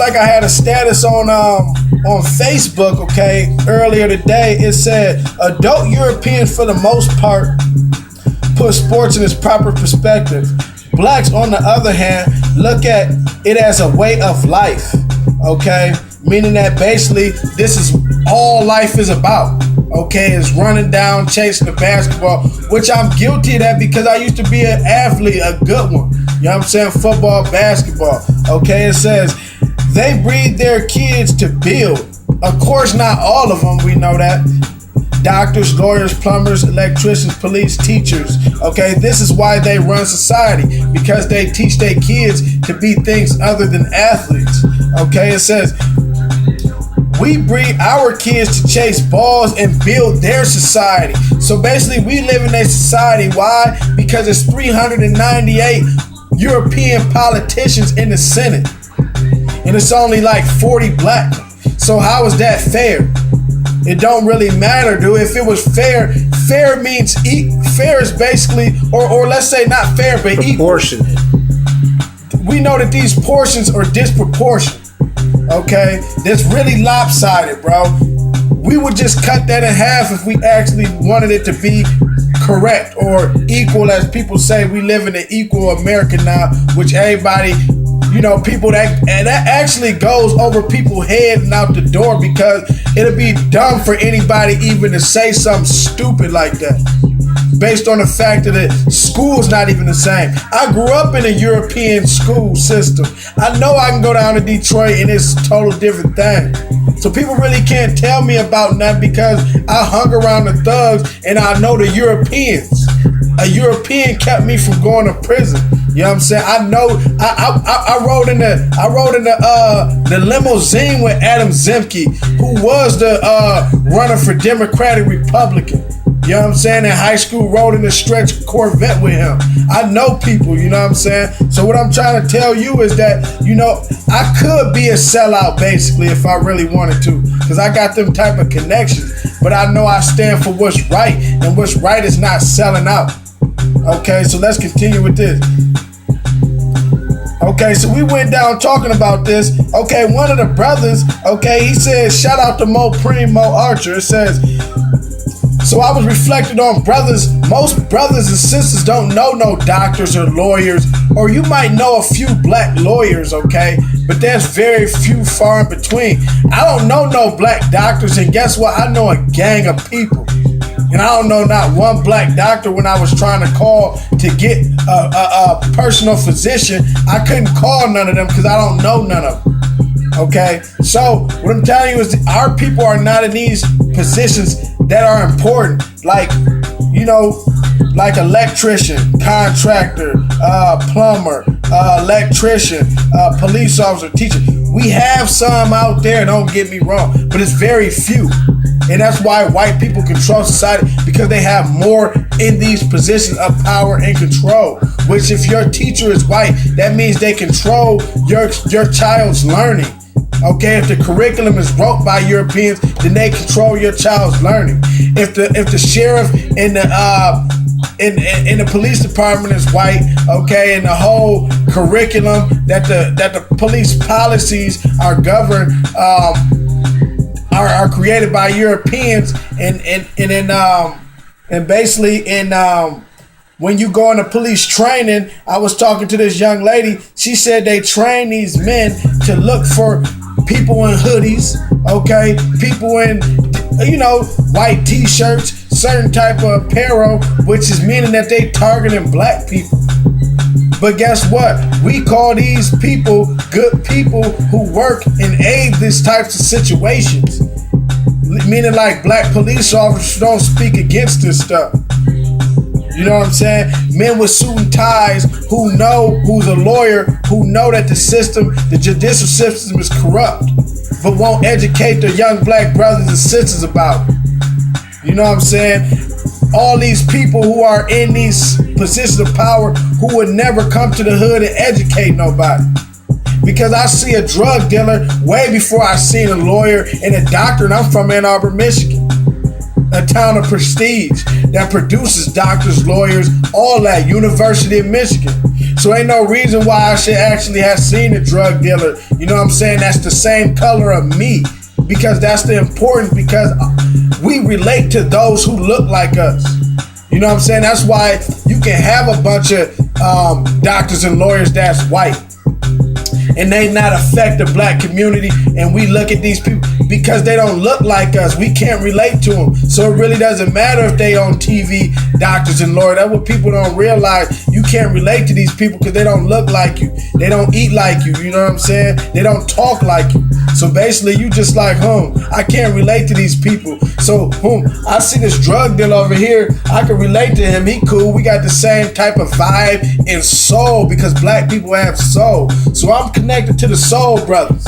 like I had a status on Facebook, okay, earlier today. It said adult Europeans for the most part put sports in its proper perspective. Blacks, on the other hand, look at it as a way of life, okay? Meaning that basically this is all life is about, okay? Is running down, chasing the basketball, which I'm guilty of that because I used to be an athlete, a good one. You know what I'm saying? Football, basketball, okay? It says they breed their kids to build. Of course, not all of them, we know that. Doctors, lawyers, plumbers, electricians, police, teachers. Okay, this is why they run society, because they teach their kids to be things other than athletes. Okay, it says, we breed our kids to chase balls and build their society. So basically, we live in a society. Why? Because it's 398 European politicians in the Senate, and it's only like 40 black. So how is that fair? It don't really matter, dude. If it was fair, fair means fair is basically, or let's say not fair, but proportionate. Equal. We know that these portions are disproportionate. Okay, that's really lopsided, bro. We would just cut that in half if we actually wanted it to be correct or equal, as people say. We live in an equal America now, which everybody. You know, people that actually goes over people's head and out the door, because it'll be dumb for anybody even to say something stupid like that, based on the fact that the school's not even the same. I grew up in a European school system. I know I can go down to Detroit and it's a total different thing. So people really can't tell me about nothing because I hung around the thugs and I know the Europeans. A European kept me from going to prison. You know what I'm saying? I know. I rode in the limousine with Adam Zemke, who was the runner for Democratic Republican. You know what I'm saying? In high school, rode in the stretch Corvette with him. I know people. You know what I'm saying? So what I'm trying to tell you is that, you know, I could be a sellout basically if I really wanted to, because I got them type of connections. But I know I stand for what's right, and what's right is not selling out. Okay, so let's continue with this. Okay, so we went down talking about this. Okay, one of the brothers, okay, he says, shout out to Mo Primo Archer. It says, so I was reflecting on brothers. Most brothers and sisters don't know no doctors or lawyers, or you might know a few black lawyers, okay? But there's very few, far in between. I don't know no black doctors, and guess what? I know a gang of people. And I don't know not one black doctor. When I was trying to call to get a personal physician, I couldn't call none of them because I don't know none of them. Okay? So what I'm telling you is our people are not in these positions that are important. Like, you know, like electrician, contractor, plumber, electrician, police officer, teacher. We have some out there, don't get me wrong, but it's very few. And that's why white people control society, because they have more in these positions of power and control. Which, if your teacher is white, that means they control your child's learning. Okay, if the curriculum is wrote by Europeans, then they control your child's learning. If the sheriff and the police department is white, okay, and the whole curriculum that the police policies are governed are created by Europeans, and basically when you go into police training, I was talking to this young lady. She said they train these men to look for people in hoodies, okay, people in, you know, white t-shirts, certain type of apparel, which is meaning that they targeting black people. But guess what? We call these people good people who work and aid these types of situations. Meaning like black police officers don't speak against this stuff. You know what I'm saying? Men with suit and ties who know, who's a lawyer, who know that the system, the judicial system is corrupt, but won't educate their young black brothers and sisters about it. You know what I'm saying? All these people who are in these positions of power who would never come to the hood and educate nobody. Because I see a drug dealer way before I seen a lawyer and a doctor, and I'm from Ann Arbor, Michigan. A town of prestige that produces doctors, lawyers, all that, University of Michigan. So ain't no reason why I should actually have seen a drug dealer. You know what I'm saying? That's the same color of me. Because that's the important, because we relate to those who look like us. You know what I'm saying? That's why you can have a bunch of doctors and lawyers that's white, and they not affect the black community, and we look at these people because they don't look like us. We can't relate to them. So it really doesn't matter if they on TV, doctors and lawyers. That's what people don't realize. You can't relate to these people because they don't look like you. They don't eat like you. You know what I'm saying? They don't talk like you. So basically, you just like, I can't relate to these people. So, I see this drug dealer over here. I can relate to him. He cool. We got the same type of vibe and soul, because black people have soul. So I'm connected to the soul brothers.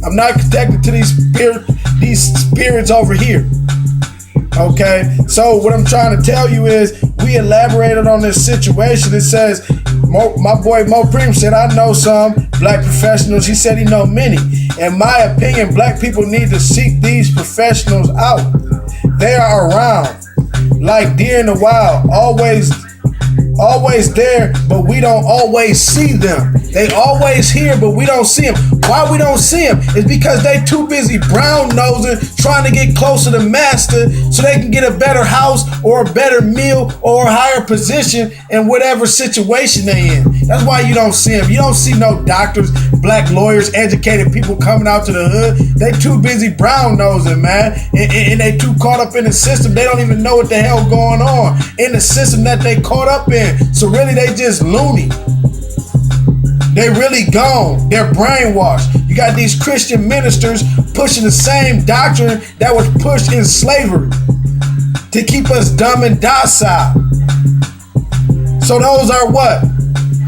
I'm not connected to these spirits over here. Okay? So what I'm trying to tell you is, we elaborated on this situation. It says, my boy Mo Prim said, I know some black professionals. He said he know many. In my opinion, black people need to seek these professionals out. They are around like deer in the wild, always there, but we don't always see them. They always here, but we don't see them. Why we don't see them? It's because they too busy brown nosing, trying to get closer to master so they can get a better house or a better meal or a higher position in whatever situation they in. That's why you don't see them. You don't see no doctors, black lawyers, educated people coming out to the hood. They too busy brown nosing, man. And they too caught up in the system. They don't even know what the hell going on in the system that they caught up in. So really, they just loony. They really gone. They're brainwashed. You got these Christian ministers pushing the same doctrine that was pushed in slavery to keep us dumb and docile. So those are what?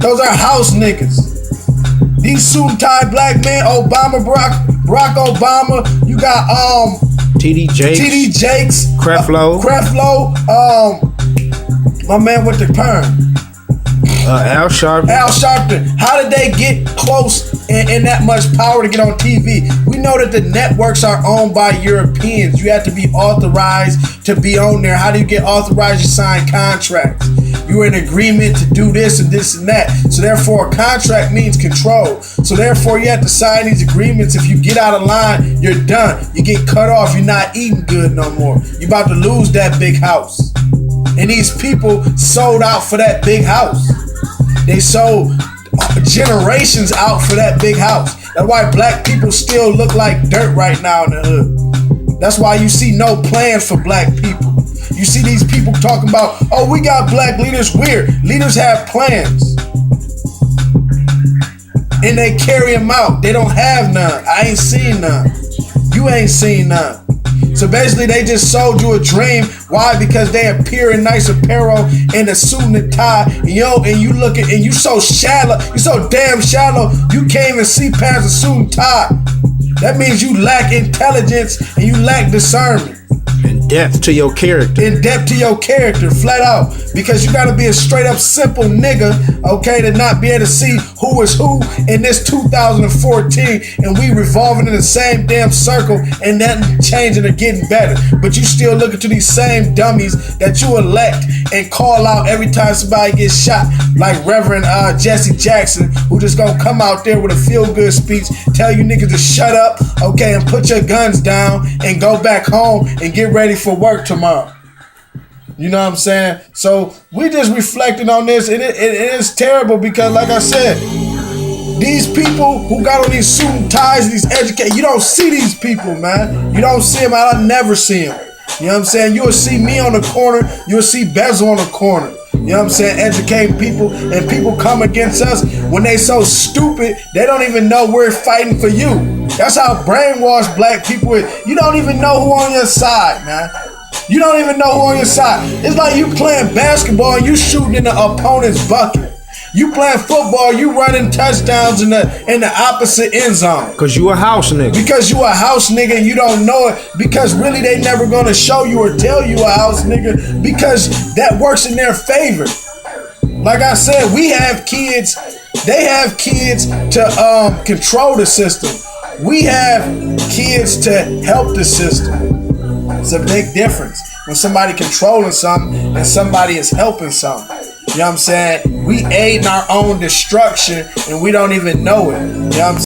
Those are house niggas. These suit and tie black men, Barack Obama. You got TD Jakes, Creflo, my man with the perm. Al Sharpton. How did they get close and that much power to get on TV? We know that the networks are owned by Europeans. You have to be authorized to be on there. How do you get authorized? You sign contracts. You're in agreement to do this and this and that. So therefore, a contract means control. So therefore, you have to sign these agreements. If you get out of line, you're done. You get cut off. You're not eating good no more. You're about to lose that big house. And these people sold out for that big house. They sold generations out for that big house. That's why black people still look like dirt right now in the hood. That's why you see no plans for black people. You see these people talking about, oh, we got black leaders. Weird. Leaders have plans. And they carry them out. They don't have none. I ain't seen none. You ain't seen none. So basically, they just sold you a dream. Why? Because they appear in nice apparel and a suit and a tie. And you look at, and you so shallow. You so damn shallow. You can't even see past a suit and tie. That means you lack intelligence and you lack discernment. And depth to your character. In depth to your character, flat out. Because you gotta be a straight up simple nigga, okay, to not be able to see who is who in this 2014, and we revolving in the same damn circle and nothing changing or getting better. But you still looking to these same dummies that you elect and call out every time somebody gets shot, like Reverend Jesse Jackson, who just gonna come out there with a feel-good speech, tell you niggas to shut up, okay, and put your guns down and go back home and get ready for work tomorrow. You know what I'm saying? So we just reflecting on this, and it is terrible because, like I said, these people who got on these suit and ties, these educated, you don't see these people, man. You don't see them. I'll never see them. You know what I'm saying? You'll see me on the corner. You'll see Bezel on the corner. You know what I'm saying? Educating people, and people come against us when they so stupid, they don't even know we're fighting for you. That's how brainwashed black people is. You don't even know who on your side, man. You don't even know who on your side. It's like you playing basketball and you shooting in the opponent's bucket. You playing football, you running touchdowns in the opposite end zone. Cause you a house nigga. Because you a house nigga and you don't know it. Because really they never gonna show you or tell you a house nigga, because that works in their favor. Like I said, we have kids, they have kids to control the system. We have kids to help the system. It's a big difference when somebody controlling something and somebody is helping something. You know what I'm saying? We aid in our own destruction and we don't even know it. You know what I'm saying?